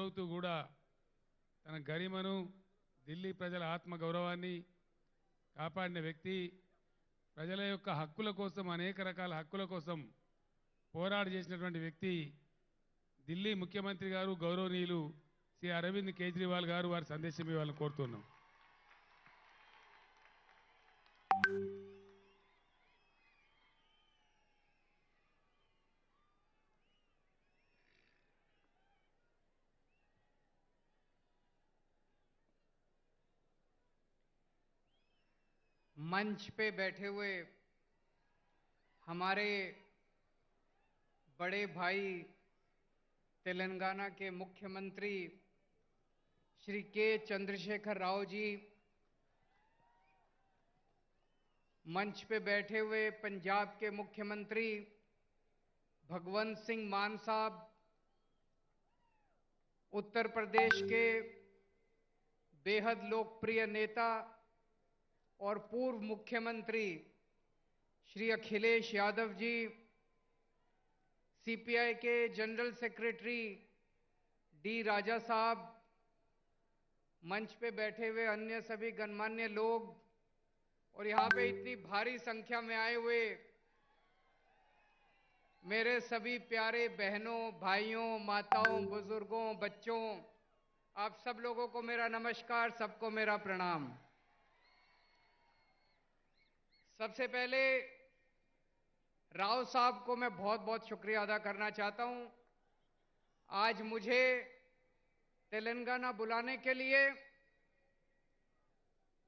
అనుభవిస్తూ కూడా తన గరిమను ఢిల్లీ ప్రజల ఆత్మగౌరవాన్ని కాపాడిన వ్యక్తి, ప్రజల యొక్క హక్కుల కోసం అనేక రకాల హక్కుల కోసం పోరాట చేసినటువంటి వ్యక్తి ఢిల్లీ ముఖ్యమంత్రి గారు గౌరవనీయులు శ్రీ అరవింద్ కేజ్రీవాల్ గారు వారి సందేశం ఇవ్వాలని కోరుతున్నాం. मंच पे बैठे हुए हमारे बड़े भाई तेलंगाना के मुख्यमंत्री श्री के चंद्रशेखर राव जी, मंच पे बैठे हुए पंजाब के मुख्यमंत्री भगवंत सिंह मान साहब, उत्तर प्रदेश के बेहद लोकप्रिय नेता और पूर्व मुख्यमंत्री श्री अखिलेश यादव जी, सीपीआई के जनरल सेक्रेटरी डी राजा साहब, मंच पे बैठे हुए अन्य सभी गणमान्य लोग और यहाँ पे इतनी भारी संख्या में आए हुए मेरे सभी प्यारे बहनों, भाइयों, माताओं, बुजुर्गों, बच्चों, आप सब लोगों को मेरा नमस्कार, सबको मेरा प्रणाम। सबसे पहले राव साहब को मैं बहुत बहुत शुक्रिया अदा करना चाहता हूं। आज मुझे तेलंगाना बुलाने के लिए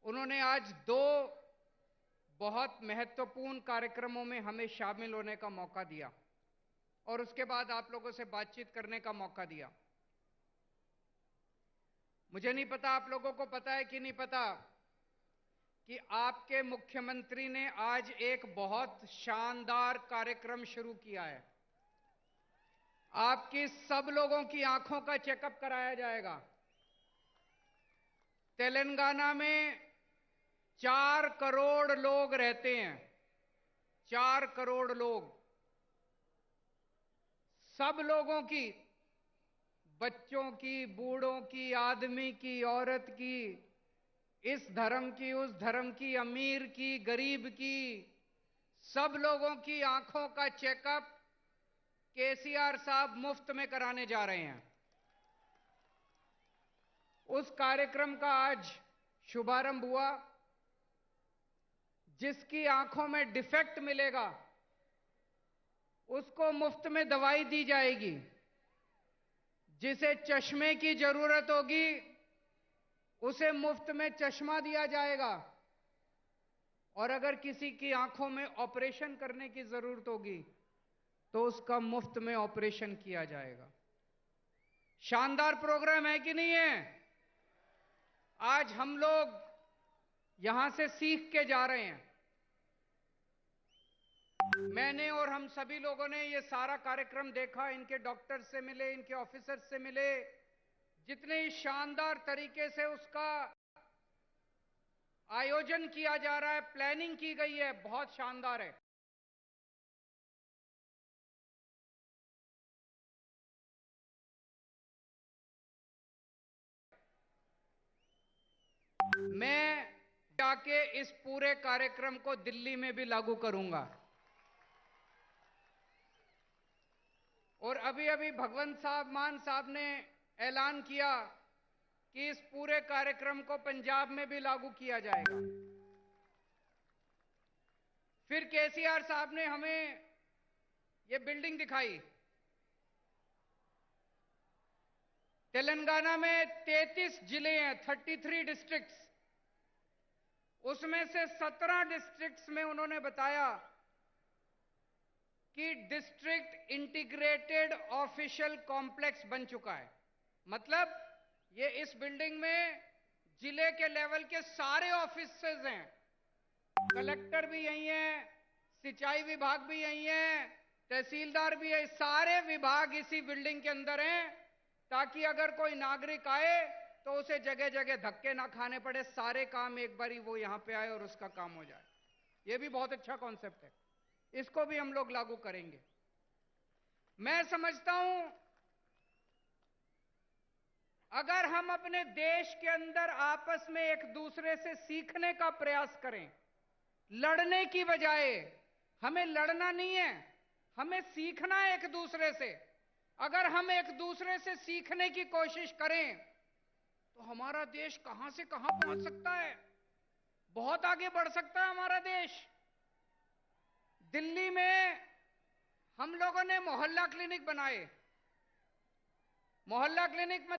उन्होंने आज दो बहुत महत्वपूर्ण कार्यक्रमों में हमें शामिल होने का मौका दिया और उसके बाद आप लोगों से बातचीत करने का मौका दिया। मुझे नहीं पता आप लोगों को पता है कि नहीं पता कि आपके मुख्यमंत्री ने आज एक बहुत शानदार कार्यक्रम शुरू किया है। आपकी सब लोगों की आंखों का चेकअप कराया जाएगा। तेलंगाना में 4 करोड़ लोग रहते हैं, 4 करोड़ लोग। सब लोगों की, बच्चों की, बूढ़ों की, आदमी की, औरत की, इस धर्म की, उस धर्म की, अमीर की, गरीब की, सब लोगों की आंखों का चेकअप केसीआर साहब मुफ्त में कराने जा रहे हैं। उस कार्यक्रम का आज शुभारंभ हुआ। जिसकी आंखों में डिफेक्ट मिलेगा उसको मुफ्त में दवाई दी जाएगी। जिसे चश्मे की जरूरत होगी उसे मुफ्त में चश्मा दिया जाएगा और अगर किसी की आंखों में ऑपरेशन करने की जरूरत होगी तो उसका मुफ्त में ऑपरेशन किया जाएगा। शानदार प्रोग्राम है कि नहीं है? आज हम लोग यहां से सीख के जा रहे हैं। मैंने और हम सभी लोगों ने ये सारा कार्यक्रम देखा, इनके डॉक्टर से मिले, इनके ऑफिसर से मिले, जितने शानदार तरीके से उसका आयोजन किया जा रहा है, प्लानिंग की गई है, बहुत शानदार है। मैं जाके इस पूरे कार्यक्रम को दिल्ली में भी लागू करूंगा और अभी अभी भगवंत साहब मान साहब ने ऐलान किया कि इस पूरे कार्यक्रम को पंजाब में भी लागू किया जाएगा। फिर केसीआर साहब ने हमें ये बिल्डिंग दिखाई। तेलंगाना में 33 जिले हैं, 33 डिस्ट्रिक्ट्स। उसमें से 17 डिस्ट्रिक्ट्स में उन्होंने बताया कि डिस्ट्रिक्ट इंटीग्रेटेड ऑफिशियल कॉम्प्लेक्स बन चुका है। मतलब ये इस बिल्डिंग में जिले के लेवल के सारे ऑफिसेज हैं। कलेक्टर भी यही है, सिंचाई विभाग भी यही है, तहसीलदार भी है, सारे विभाग इसी बिल्डिंग के अंदर हैं ताकि अगर कोई नागरिक आए तो उसे जगह जगह धक्के ना खाने पड़े, सारे काम एक बारी वो यहां पे आए और उसका काम हो जाए। ये भी बहुत अच्छा कॉन्सेप्ट है, इसको भी हम लोग लागू करेंगे। मैं समझता हूं अगर हम अपने देश के अंदर आपस में एक दूसरे से सीखने का प्रयास करें, लड़ने की बजाय, हमें लड़ना नहीं है, हमें सीखना है एक दूसरे से। अगर हम एक दूसरे से सीखने की कोशिश करें तो हमारा देश कहां से कहां पहुंच सकता है, बहुत आगे बढ़ सकता है हमारा देश। दिल्ली में हम लोगों ने मोहल्ला क्लिनिक बनाए। मोहल्ला क्लिनिक में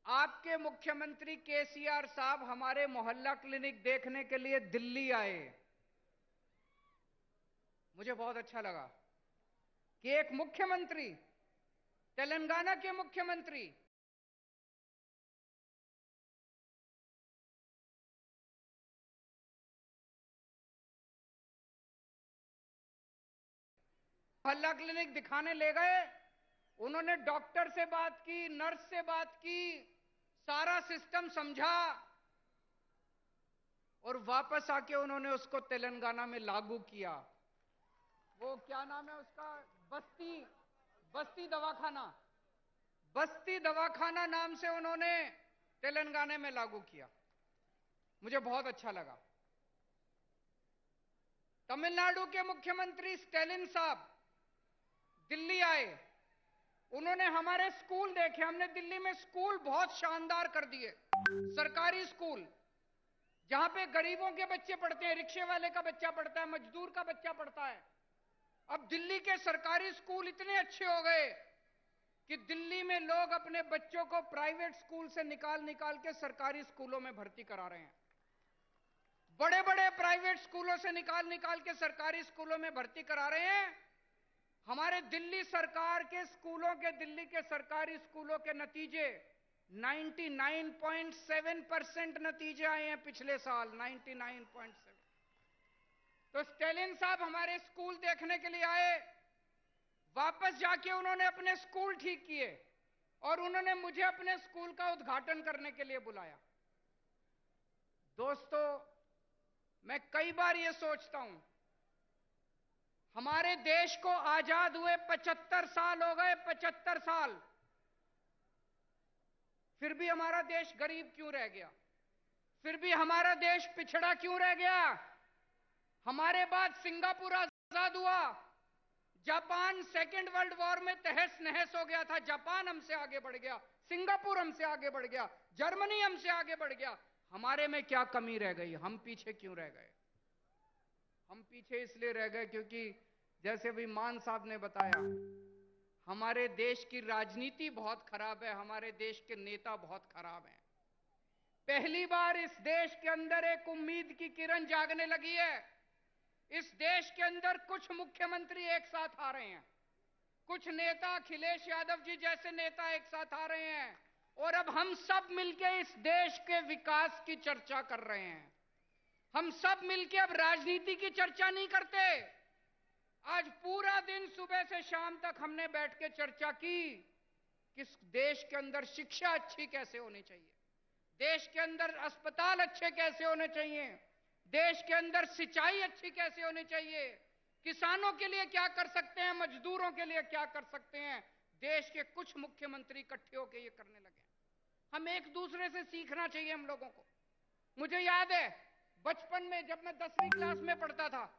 आपके मुख्यमंत्री केसीआर साहब हमारे मोहल्ला क्लिनिक देखने के लिए दिल्ली आए। मुझे बहुत अच्छा लगा कि एक मुख्यमंत्री, तेलंगाना के मुख्यमंत्री, मोहल्ला क्लिनिक दिखाने ले गए। उन्होंने डॉक्टर से बात की, नर्स से बात की, सारा सिस्टम समझा और वापस आके उन्होंने उसको तेलंगाना में लागू किया। वो क्या नाम है उसका, बस्ती बस्ती दवाखाना, बस्ती दवाखाना नाम से उन्होंने तेलंगाना में लागू किया। मुझे बहुत अच्छा लगा। तमिलनाडु के मुख्यमंत्री स्टैलिन साहब दिल्ली आए। उन्होंने हमारे स्कूल देखे। हमने दिल्ली में स्कूल बहुत शानदार कर दिए, सरकारी स्कूल जहां पे गरीबों के बच्चे पढ़ते हैं, रिक्शे वाले का बच्चा पढ़ता है, मजदूर का बच्चा पढ़ता है। अब दिल्ली के सरकारी स्कूल इतने अच्छे हो गए कि दिल्ली में लोग अपने बच्चों को प्राइवेट स्कूल से निकाल निकाल के सरकारी स्कूलों में भर्ती करा रहे हैं। बड़े बड़े प्राइवेट स्कूलों से निकाल निकाल के सरकारी स्कूलों में भर्ती करा रहे हैं। हमारे दिल्ली सरकार के स्कूलों के, दिल्ली के सरकारी स्कूलों के नतीजे 99.7% नतीजे आए हैं पिछले साल, 99.7। तो स्टैलिन साहब हमारे स्कूल देखने के लिए आए। वापस जाके उन्होंने अपने स्कूल ठीक किए और उन्होंने मुझे अपने स्कूल का उद्घाटन करने के लिए बुलाया। दोस्तों, मैं कई बार यह सोचता हूं, हमारे देश को आजाद हुए 75 साल हो गए, 75 साल, फिर भी हमारा देश गरीब क्यों रह गया? फिर भी हमारा देश पिछड़ा क्यों रह गया? हमारे बाद सिंगापुर आजाद हुआ, जापान सेकेंड वर्ल्ड वॉर में तहस नहस हो गया था, जापान हमसे आगे बढ़ गया, सिंगापुर हमसे आगे बढ़ गया, जर्मनी हमसे आगे बढ़ गया। हमारे में क्या कमी रह गई? हम पीछे क्यों रह गए? हम पीछे इसलिए रह गए क्योंकि जैसे भी मान साहब ने बताया, हमारे देश की राजनीति बहुत खराब है, हमारे देश के नेता बहुत खराब हैं। पहली बार इस देश के अंदर एक उम्मीद की किरण जागने लगी है। इस देश के अंदर कुछ मुख्यमंत्री एक साथ आ रहे हैं, कुछ नेता, अखिलेश यादव जी जैसे नेता एक साथ आ रहे हैं और अब हम सब मिलकर इस देश के विकास की चर्चा कर रहे हैं। हम सब मिलकर अब राजनीति की चर्चा नहीं करते। आज पूरा दिन सुबह से शाम तक हमने बैठ के चर्चा की कि देश के अंदर शिक्षा अच्छी कैसे होनी चाहिए, देश के अंदर अस्पताल अच्छे कैसे होने चाहिए, देश के अंदर सिंचाई अच्छी कैसे होनी चाहिए, किसानों के लिए क्या कर सकते हैं, मजदूरों के लिए क्या कर सकते हैं। देश के कुछ मुख्यमंत्री इकट्ठे होकर ये करने लगे। हम एक दूसरे से सीखना चाहिए हम लोगों को। मुझे याद है बचपन में जब मैं 10वीं क्लास में पढ़ता था,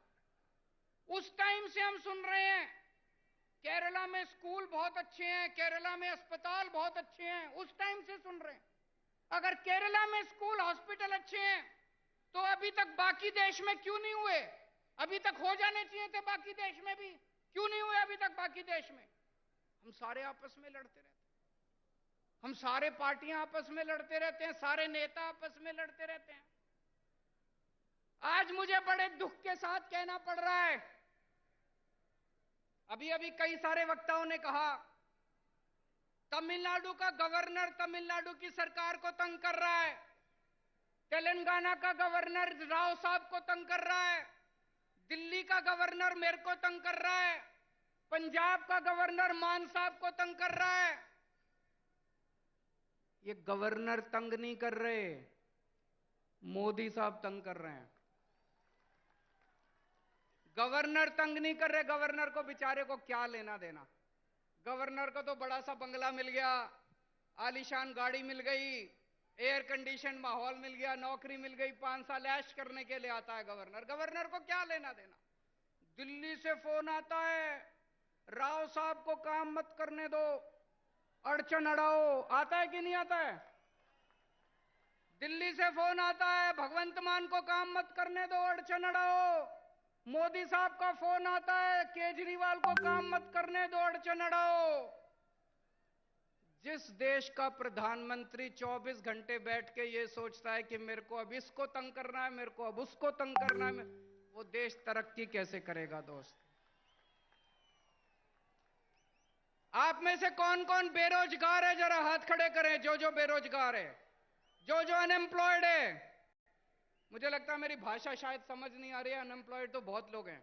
उस टाइम से हम सुन रहे हैं केरला में स्कूल बहुत अच्छे हैं, केरला में अस्पताल बहुत अच्छे हैं, उस टाइम से सुन रहे हैं। अगर केरला में स्कूल, हॉस्पिटल अच्छे हैं तो अभी तक बाकी देश में क्यों नहीं हुए? अभी तक हो जाने चाहिए थे बाकी देश में भी, क्यों नहीं हुए अभी तक बाकी देश में? हम सारे आपस में लड़ते रहते हैं, हम सारे पार्टियां आपस में लड़ते रहते हैं, सारे नेता आपस में लड़ते रहते हैं। आज मुझे बड़े दुख के साथ कहना पड़ रहा है, अभी अभी कई सारे वक्ताओं ने कहा तमिलनाडु का गवर्नर तमिलनाडु की सरकार को तंग कर रहा है, तेलंगाना का गवर्नर राव साहब को तंग कर रहा है, दिल्ली का गवर्नर मेरे को तंग कर रहा है, पंजाब का गवर्नर मान साहब को तंग कर रहा है। ये गवर्नर तंग नहीं कर रहे, मोदी साहब तंग कर रहे हैं। गवर्नर तंग नहीं कर रहे, गवर्नर को बेचारे को क्या लेना देना। गवर्नर को तो बड़ा सा बंगला मिल गया, आलीशान गाड़ी मिल गई, एयर कंडीशन माहौल मिल गया, नौकरी मिल गई, 5 साल ऐश करने के लिए आता है गवर्नर। गवर्नर को क्या लेना देना। दिल्ली से फोन आता है, राव साहब को काम मत करने दो, अड़चन अड़ाओ। आता है कि नहीं आता है? दिल्ली से फोन आता है, भगवंत मान को काम मत करने दो, अड़चन अड़ाओ। मोदी साहब का फोन आता है, केजरीवाल को काम मत करने दो, अड़चन अड़ाओ। जिस देश का प्रधानमंत्री 24 घंटे बैठ के ये सोचता है कि मेरे को अब इसको तंग करना है, मेरे को अब उसको तंग करना है, वो देश तरक्की कैसे करेगा दोस्त? आप में से कौन कौन बेरोजगार है, जरा हाथ खड़े करें। जो बेरोजगार है, जो अनएम्प्लॉयड है। मुझे लगता है मेरी भाषा शायद समझ नहीं आ रही है, अनएम्प्लॉयड तो बहुत लोग हैं।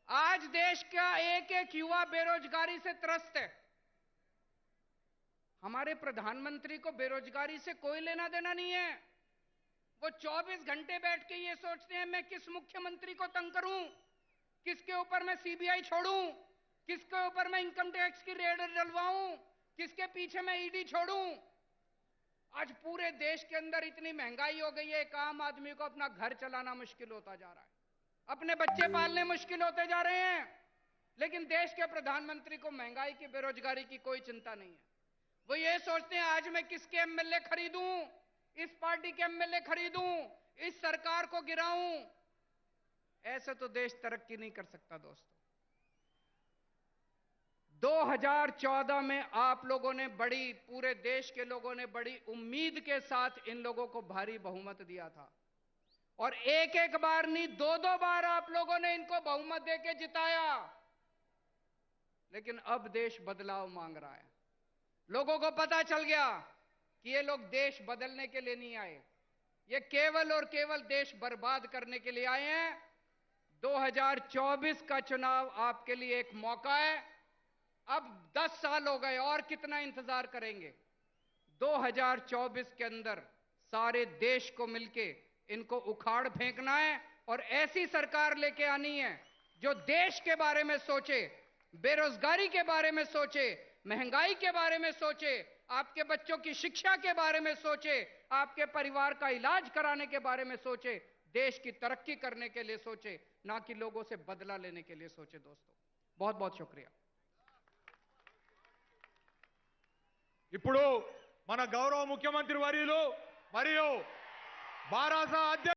आज देश का एक एक युवा बेरोजगारी से त्रस्त है। हमारे प्रधानमंत्री को बेरोजगारी से कोई लेना देना नहीं है। वो 24 घंटे बैठ के ये सोचते हैं मैं किस मुख्यमंत्री को तंग करूं, किसके ऊपर मैं सीबीआई छोड़ूं, किसके ऊपर मैं इनकम टैक्स की रेड डलवाऊं, किसके पीछे मैं ईडी छोड़ूं। आज पूरे देश के अंदर इतनी महंगाई हो गई है, एक आम आदमी को अपना घर चलाना मुश्किल होता जा रहा है, अपने बच्चे पालने मुश्किल होते जा रहे हैं। लेकिन देश के प्रधानमंत्री को महंगाई की, बेरोजगारी की कोई चिंता नहीं है। वो ये सोचते हैं आज मैं किसके एमएलए खरीदूं, इस पार्टी के एमएलए खरीदूं, इस सरकार को गिराऊं। ऐसे तो देश तरक्की नहीं कर सकता दोस्तों। 2014 में आप लोगों ने बड़ी, पूरे देश के लोगों ने बड़ी उम्मीद के साथ इन लोगों को भारी बहुमत दिया था, और एक एक बार नहीं, 2-2 बार आप लोगों ने इनको बहुमत देके जिताया। लेकिन अब देश बदलाव मांग रहा है। लोगों को पता चल गया कि ये लोग देश बदलने के लिए नहीं आए, ये केवल और केवल देश बर्बाद करने के लिए आए हैं। 2024 का चुनाव आपके लिए एक मौका है। अब 10 साल हो गए, और कितना इंतजार करेंगे? 2024 के अंदर सारे देश को मिलके इनको उखाड़ फेंकना है, और ऐसी सरकार लेके आनी है जो देश के बारे में सोचे, बेरोजगारी के बारे में सोचे, महंगाई के बारे में सोचे, आपके बच्चों की शिक्षा के बारे में सोचे, आपके परिवार का इलाज कराने के बारे में सोचे, देश की तरक्की करने के लिए सोचे, ना कि लोगों से बदला लेने के लिए सोचे। दोस्तों बहुत बहुत शुक्रिया। ఇప్పుడు మన గౌరవ ముఖ్యమంత్రి వర్యులు మరియు బారాస అధ్యక్షులు